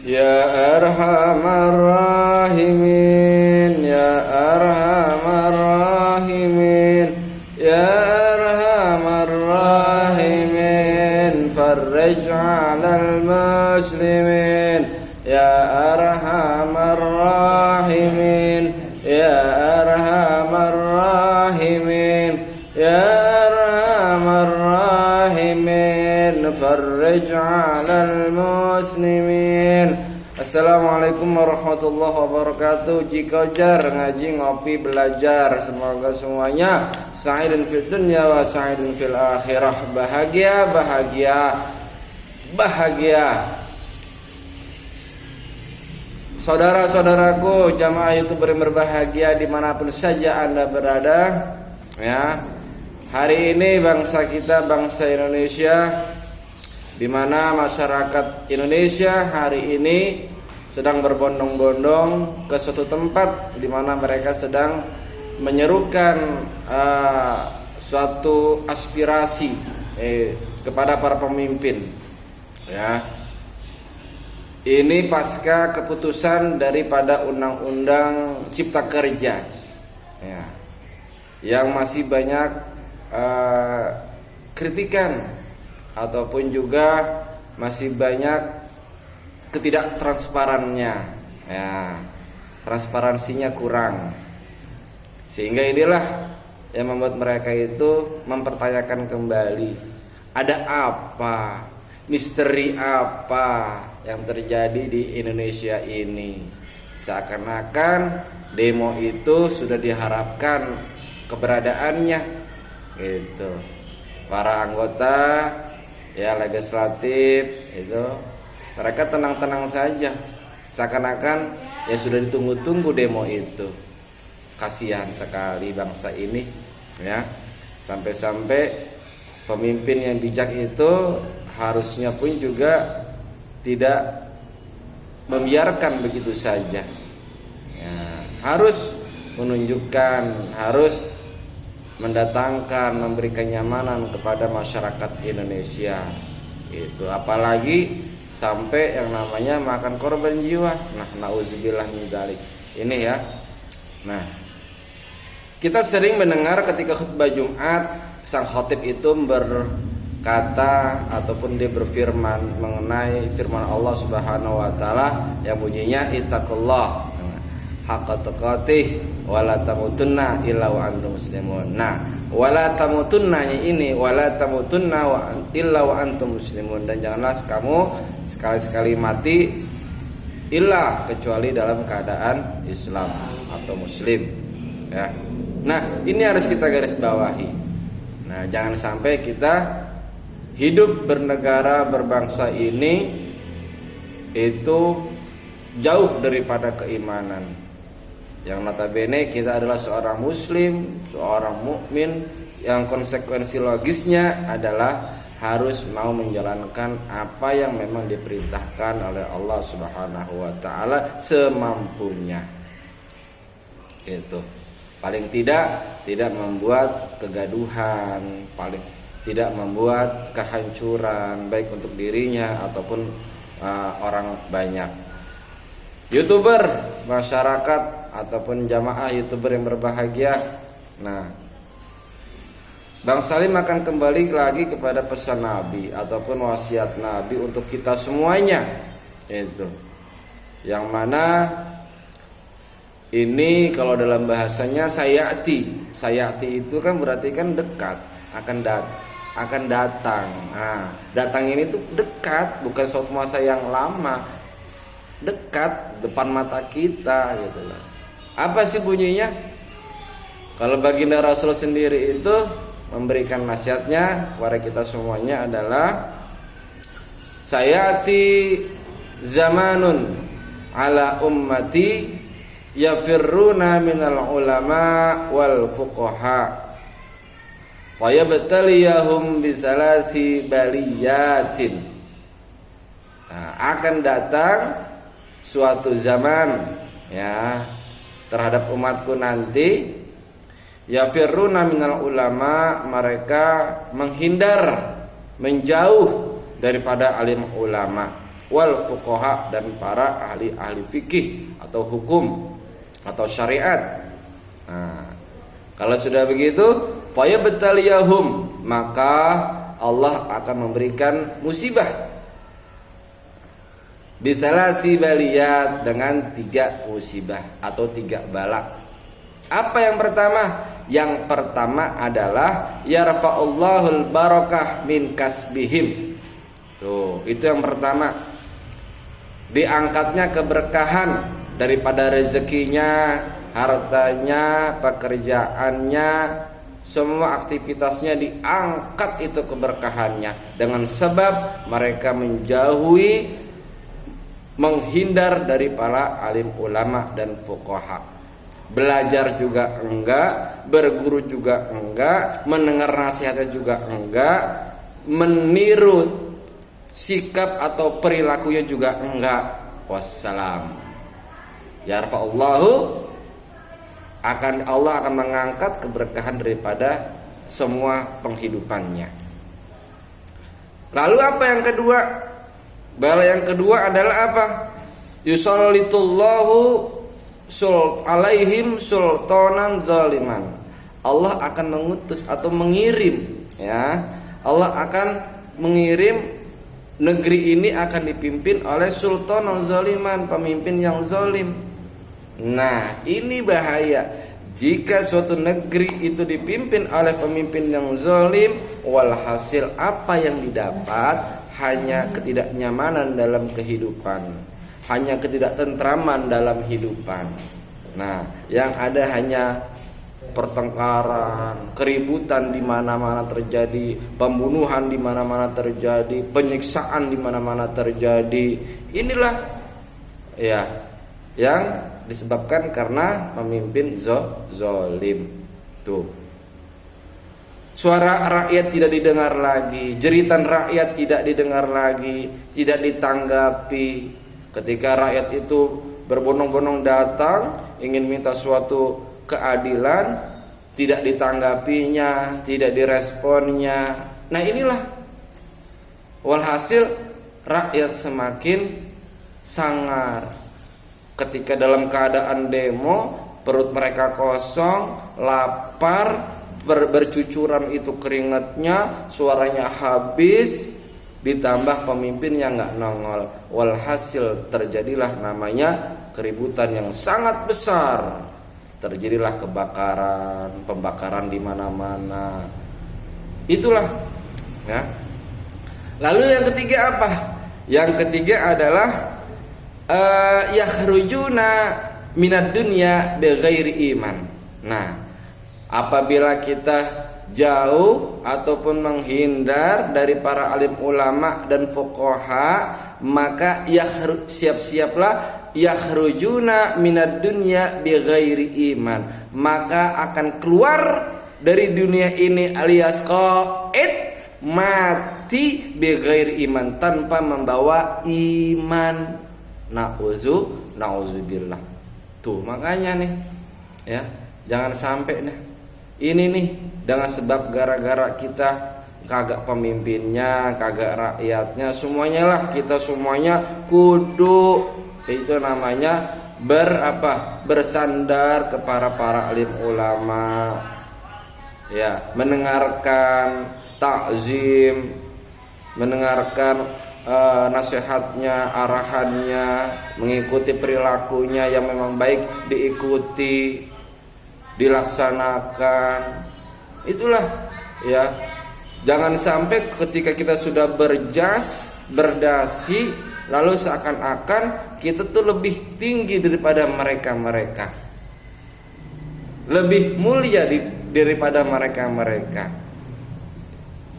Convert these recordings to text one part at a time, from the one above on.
Ya Arhamar Rahimin, Ya Arhamar Rahimin, Ya Arhamar Rahimin, farrij 'alal muslimin, Ya Arhamar Rahimin, Ya Arhamar Rahimin, Ya Arhamar Rahimin, farrij 'alal muslimin. Assalamualaikum warahmatullahi wabarakatuh. Jika jar ngaji ngopi belajar, semoga semuanya sa'idun fid dunya wa sa'idun fil akhirah. Bahagia, bahagia, bahagia. Saudara-saudaraku, jamaah YouTuber yang berbahagia dimanapun saja Anda berada, ya. Hari ini bangsa kita, bangsa Indonesia, di mana masyarakat Indonesia hari ini sedang berbondong-bondong ke suatu tempat di mana mereka sedang menyerukan suatu aspirasi kepada para pemimpin. Ya, ini pasca keputusan daripada Undang-Undang Cipta Kerja, ya, yang masih banyak kritikan ataupun juga masih banyak ketidaktransparannya, ya, transparansinya kurang, sehingga inilah yang membuat mereka itu mempertanyakan kembali, ada apa, misteri apa yang terjadi di Indonesia ini. Seakan-akan demo itu sudah diharapkan keberadaannya, gitu. Para anggota, ya, legislatif itu mereka tenang-tenang saja, seakan-akan ya sudah ditunggu-tunggu demo itu. Kasihan sekali bangsa ini, ya. Sampai-sampai pemimpin yang bijak itu harusnya pun juga tidak membiarkan begitu saja, ya, harus menunjukkan, harus mendatangkan, memberi kenyamanan kepada masyarakat Indonesia. Itu apalagi sampai yang namanya makan korban jiwa. Nah, nauzubillah min dzalik. Ini ya. Nah, kita sering mendengar ketika khutbah Jumat sang khatib itu berkata ataupun dia berfirman mengenai firman Allah Subhanahu wa taala yang bunyinya ittaqullah haqqa tuqatih wala tamutunna illa wa antum muslimun. Nah, wala tamutunna ini wala tamutunna illa wa antum muslimun, dan janganlah kamu sekali-sekali mati illa kecuali dalam keadaan Islam atau muslim, ya. Nah, ini harus kita garis bawahi. Nah, jangan sampai kita hidup bernegara berbangsa ini itu jauh daripada keimanan. Yang notabene kita adalah seorang muslim, seorang mukmin, yang konsekuensi logisnya adalah harus mau menjalankan apa yang memang diperintahkan oleh Allah Subhanahu wa taala semampunya. Itu paling tidak membuat kegaduhan, paling tidak membuat kehancuran baik untuk dirinya ataupun orang banyak. YouTuber, masyarakat ataupun jamaah YouTuber yang berbahagia. Nah, Bang Salim akan kembali lagi kepada pesan Nabi ataupun wasiat Nabi untuk kita semuanya. Itu yang mana ini kalau dalam bahasanya sayati itu kan berarti kan dekat, akan datang. Nah, datang ini tuh dekat, bukan suatu masa yang lama, dekat depan mata kita, gitu lah. Apa sih bunyinya? Kalau baginda Rasul sendiri itu memberikan nasihatnya kepada kita semuanya adalah sayati zamanun ala ummati yafirruna minal ulama wal fuqaha fayabtaliyahum bisalasi baliyatin. Nah, akan datang suatu zaman, ya, terhadap umatku nanti yafirruna minal ulama, mereka menghindar, menjauh daripada alim ulama, wal fuqaha, dan para ahli-ahli fikih atau hukum atau syariat. Nah, kalau sudah begitu, fayabtaliyahum, maka Allah akan memberikan musibah bisalasi baliyat, dengan 3 musibah atau 3 bala. Apa yang pertama? Yang pertama adalah yarfa'ullahul barakah min kasbihim. Tuh, itu yang pertama. Diangkatnya keberkahan daripada rezekinya, hartanya, pekerjaannya, semua aktivitasnya diangkat itu keberkahannya, dengan sebab mereka menghindar dari para alim ulama dan fuqaha. Belajar juga enggak, berguru juga enggak, mendengar nasihatnya juga enggak, meniru sikap atau perilakunya juga enggak. Wassalam. Yarfa'ullahu, Allah akan mengangkat keberkahan daripada semua penghidupannya. Lalu apa yang kedua? Bala yang kedua adalah apa? Yusallitullahu alaihim sultanan zaliman. Allah akan mengutus atau mengirim, ya. Allah akan mengirim, negeri ini akan dipimpin oleh sultanan zaliman, pemimpin yang zalim. Nah, ini bahaya. Jika suatu negeri itu dipimpin oleh pemimpin yang zalim, walhasil apa yang didapat hanya ketidaknyamanan dalam kehidupan, hanya ketidaktentraman dalam kehidupan. Nah, yang ada hanya pertengkaran, keributan di mana-mana terjadi, pembunuhan di mana-mana terjadi, penyiksaan di mana-mana terjadi. Inilah ya yang disebabkan karena pemimpin zalim. Tuh. Suara rakyat tidak didengar lagi, jeritan rakyat tidak didengar lagi, tidak ditanggapi. Ketika rakyat itu berbondong-bondong datang ingin minta suatu keadilan, tidak ditanggapinya, tidak diresponnya. Nah, inilah walhasil rakyat semakin sangar. Ketika dalam keadaan demo, perut mereka kosong, lapar, bercucuran itu keringatnya, suaranya habis, ditambah pemimpin yang nggak nongol. Walhasil terjadilah namanya keributan yang sangat besar. Terjadilah kebakaran, pembakaran di mana-mana. Itulah, ya. Lalu yang ketiga apa? Yang ketiga adalah yakhrujuna minad dunya bighairi iman. Nah, apabila kita jauh ataupun menghindar dari para alim ulama dan fuqaha, maka siap-siaplah yakhrujuna minad dunya bighairi iman, maka akan keluar dari dunia ini alias qaid, mati bighairi iman, tanpa membawa iman. Nauzubillah. Tuh, makanya nih, ya, jangan sampai nih ini nih dengan sebab gara-gara kita kagak pemimpinnya, kagak rakyatnya, semuanya lah, kita semuanya kudu, itu namanya bersandar kepada para alim ulama, ya, mendengarkan takzim, mendengarkan nasihatnya, arahannya, mengikuti perilakunya yang memang baik, diikuti, dilaksanakan. Itulah, ya. Jangan sampai ketika kita sudah berdasi, lalu seakan-akan kita tuh lebih tinggi daripada mereka-mereka, lebih mulia daripada mereka-mereka.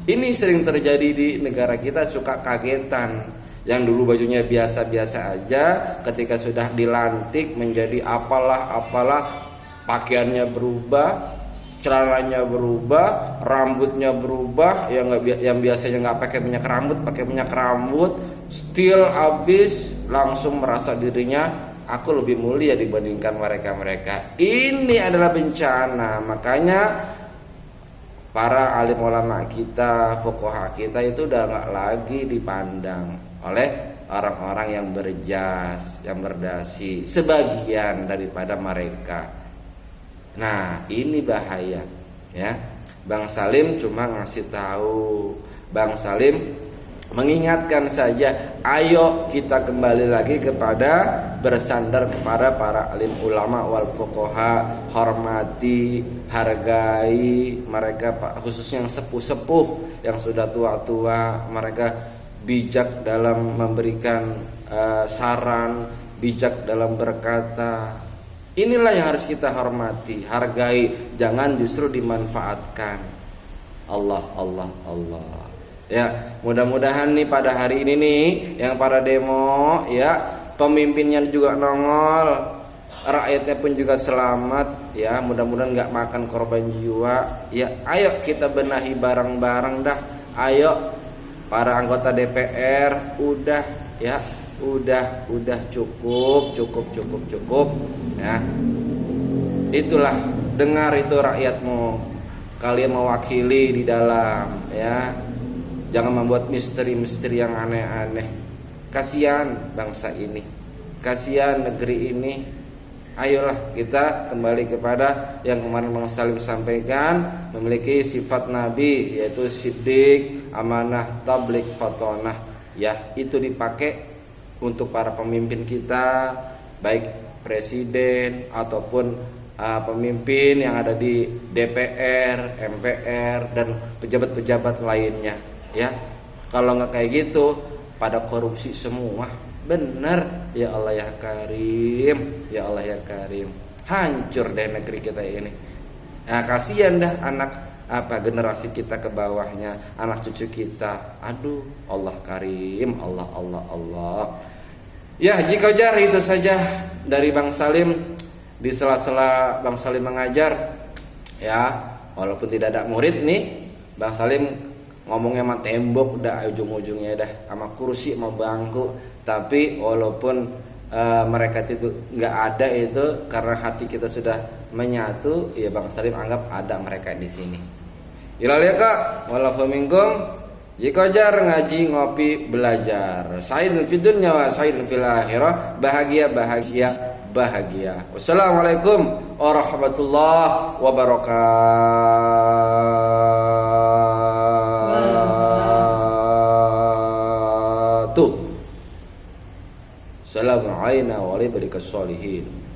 Ini sering terjadi di negara kita, suka kagetan. Yang dulu bajunya biasa-biasa aja, ketika sudah dilantik menjadi apalah, pakaiannya berubah, celananya berubah, rambutnya berubah, yang biasanya nggak pakai minyak rambut, still habis, langsung merasa dirinya aku lebih mulia dibandingkan mereka-mereka. Ini adalah bencana. Makanya para alim ulama kita, fuqaha kita itu udah nggak lagi dipandang oleh orang-orang yang berjas, yang berdasi, sebagian daripada mereka. Nah, ini bahaya ya. Bang Salim cuma ngasih tahu, Bang Salim mengingatkan saja, ayo kita kembali lagi kepada bersandar kepada para alim ulama wal fuqaha, hormati, hargai mereka, khususnya yang sepuh-sepuh, yang sudah tua-tua. Mereka bijak dalam memberikan saran, bijak dalam berkata. Inilah yang harus kita hormati, hargai, jangan justru dimanfaatkan. Allah. Ya, mudah-mudahan nih pada hari ini nih yang para demo ya, pemimpinnya juga nongol, rakyatnya pun juga selamat ya, mudah-mudahan nggak makan korban jiwa ya. Ayo kita benahi bareng-bareng dah. Ayo para anggota DPR, udah ya, udah cukup ya. Itulah, dengar itu rakyatmu, kalian mewakili di dalam ya. Jangan membuat misteri-misteri yang aneh-aneh. Kasihan bangsa ini, kasihan negeri ini. Ayolah kita kembali kepada yang kemarin Bang Salim sampaikan, memiliki sifat Nabi, yaitu siddiq, amanah, tabligh, fatonah. Ya, itu dipakai untuk para pemimpin kita, baik presiden ataupun pemimpin yang ada di DPR, MPR dan pejabat-pejabat lainnya. Ya, kalau nggak kayak gitu, pada korupsi semua. Bener, ya Allah ya Karim, ya Allah ya Karim. Hancur deh negeri kita ini. Nah, kasihan dah generasi kita ke bawahnya, anak cucu kita. Aduh, Allah Karim, Allah. Ya, jika jar itu saja dari Bang Salim. Di sela-sela Bang Salim mengajar, ya, walaupun tidak ada murid nih, Bang Salim ngomongnya sama tembok dah, ujung-ujungnya dah sama kursi sama bangku. Tapi walaupun mereka itu nggak ada, itu karena hati kita sudah menyatu, ya Bang Salim anggap ada mereka di sini. Ilal ya kak, walafu minkum, jika jar ngaji ngopi belajar, sa'idun fid dunya wa sa'idun fil akhirah, bahagia. Wassalamualaikum warahmatullahi wabarakatuh. Assalamualaikum warahmatullahi wabarakatuh.